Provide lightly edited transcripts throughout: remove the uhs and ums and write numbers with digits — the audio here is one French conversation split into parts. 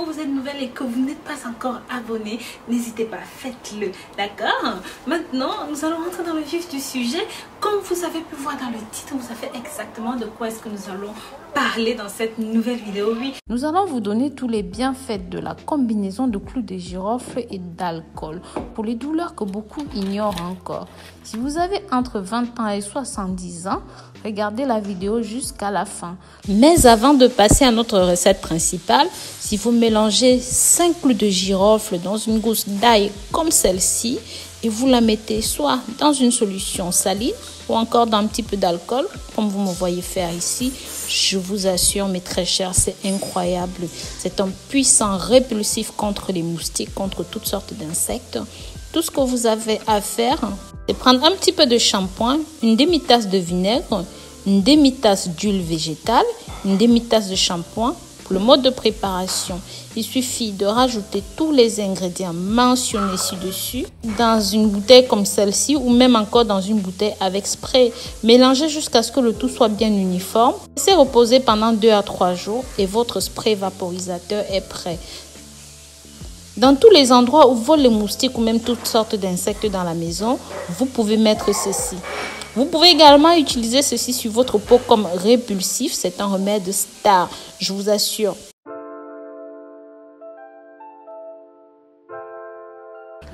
vous êtes nouvelle et que vous n'êtes pas encore abonné, n'hésitez pas, faites-le, d'accord? Maintenant, nous allons rentrer dans le vif du sujet. Comme vous avez pu voir dans le titre, vous savez exactement de quoi est-ce que nous allons parler dans cette nouvelle vidéo. Oui, nous allons vous donner tous les bienfaits de la combinaison de clous de girofle et d'alcool pour les douleurs que beaucoup ignorent encore. Si vous avez entre 20 ans et 70 ans, regardez la vidéo jusqu'à la fin. Mais avant de passer à notre recette principale, si vous mélangez 5 clous de girofle dans une gousse d'ail comme celle-ci et vous la mettez soit dans une solution saline ou encore dans un petit peu d'alcool, comme vous me voyez faire ici, je vous assure, mes très chers, c'est incroyable. C'est un puissant répulsif contre les moustiques, contre toutes sortes d'insectes. Tout ce que vous avez à faire, c'est prendre un petit peu de shampoing, une demi-tasse de vinaigre, une demi-tasse d'huile végétale, une demi-tasse de shampoing. Pour le mode de préparation, il suffit de rajouter tous les ingrédients mentionnés ci-dessus dans une bouteille comme celle-ci ou même encore dans une bouteille avec spray. Mélangez jusqu'à ce que le tout soit bien uniforme. Laissez reposer pendant 2 à 3 jours et votre spray vaporisateur est prêt. Dans tous les endroits où volent les moustiques ou même toutes sortes d'insectes dans la maison, vous pouvez mettre ceci. Vous pouvez également utiliser ceci sur votre peau comme répulsif. C'est un remède star, je vous assure.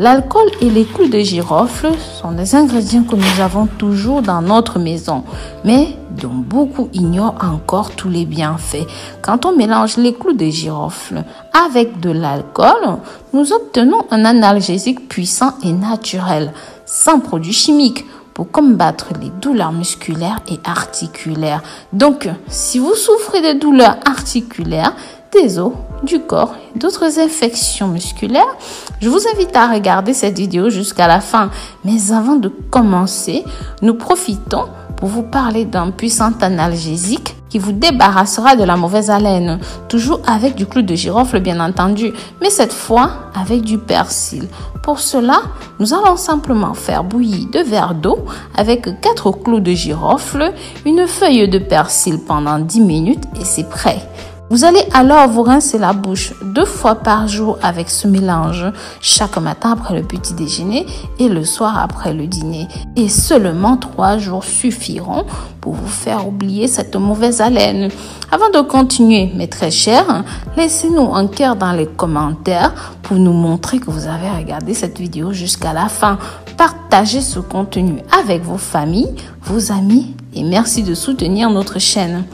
L'alcool et les clous de girofle sont des ingrédients que nous avons toujours dans notre maison, mais dont beaucoup ignorent encore tous les bienfaits. Quand on mélange les clous de girofle avec de l'alcool, nous obtenons un analgésique puissant et naturel, sans produits chimiques, pour combattre les douleurs musculaires et articulaires. Donc, si vous souffrez de douleurs articulaires, des os, du corps et d'autres infections musculaires, je vous invite à regarder cette vidéo jusqu'à la fin. Mais avant de commencer, nous profitons pour vous parler d'un puissant analgésique qui vous débarrassera de la mauvaise haleine, toujours avec du clou de girofle bien entendu, mais cette fois avec du persil. Pour cela, nous allons simplement faire bouillir 2 verres d'eau avec 4 clous de girofle, une feuille de persil pendant 10 minutes et c'est prêt. Vous allez alors vous rincer la bouche 2 fois par jour avec ce mélange, chaque matin après le petit déjeuner et le soir après le dîner. Et seulement 3 jours suffiront pour vous faire oublier cette mauvaise haleine. Avant de continuer, mes très chers, laissez-nous un cœur dans les commentaires pour nous montrer que vous avez regardé cette vidéo jusqu'à la fin. Partagez ce contenu avec vos familles, vos amis et merci de soutenir notre chaîne.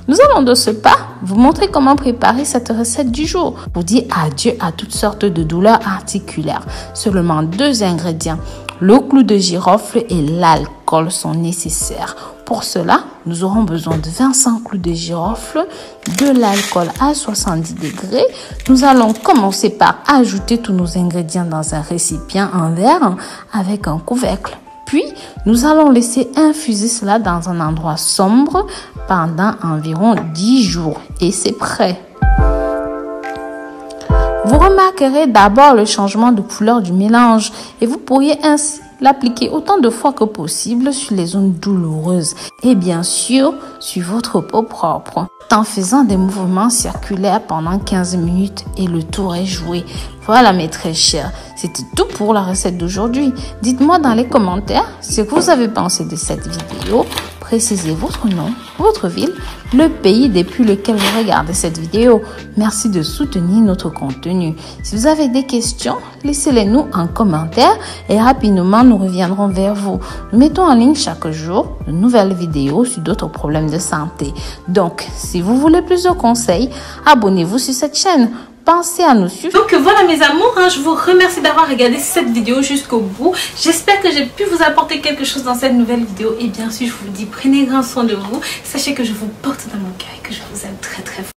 Nous allons de ce pas vous montrer comment préparer cette recette du jour pour dire adieu à toutes sortes de douleurs articulaires. Seulement 2 ingrédients, le clou de girofle et l'alcool sont nécessaires. Pour cela, nous aurons besoin de 25 clous de girofle, de l'alcool à 70 degrés. Nous allons commencer par ajouter tous nos ingrédients dans un récipient en verre avec un couvercle. Puis, nous allons laisser infuser cela dans un endroit sombre pendant environ 10 jours et c'est prêt. Vous remarquerez d'abord le changement de couleur du mélange et vous pourriez ainsi l'appliquer autant de fois que possible sur les zones douloureuses et bien sûr sur votre peau propre. En faisant des mouvements circulaires pendant 15 minutes et le tour est joué. Voilà mes très chers, c'était tout pour la recette d'aujourd'hui. Dites-moi dans les commentaires ce que vous avez pensé de cette vidéo. Précisez votre nom, votre ville, le pays depuis lequel vous regardez cette vidéo. Merci de soutenir notre contenu. Si vous avez des questions, laissez-les nous en commentaire et rapidement nous reviendrons vers vous. Nous mettons en ligne chaque jour de nouvelles vidéos sur d'autres problèmes de santé. Donc, si vous voulez plus de conseils, abonnez-vous sur cette chaîne. Pensez à nous suivre. Donc voilà mes amours, je vous remercie d'avoir regardé cette vidéo jusqu'au bout. J'espère que j'ai pu vous apporter quelque chose dans cette nouvelle vidéo. Et bien sûr, je vous dis, prenez grand soin de vous. Sachez que je vous porte dans mon cœur et que je vous aime très très fort.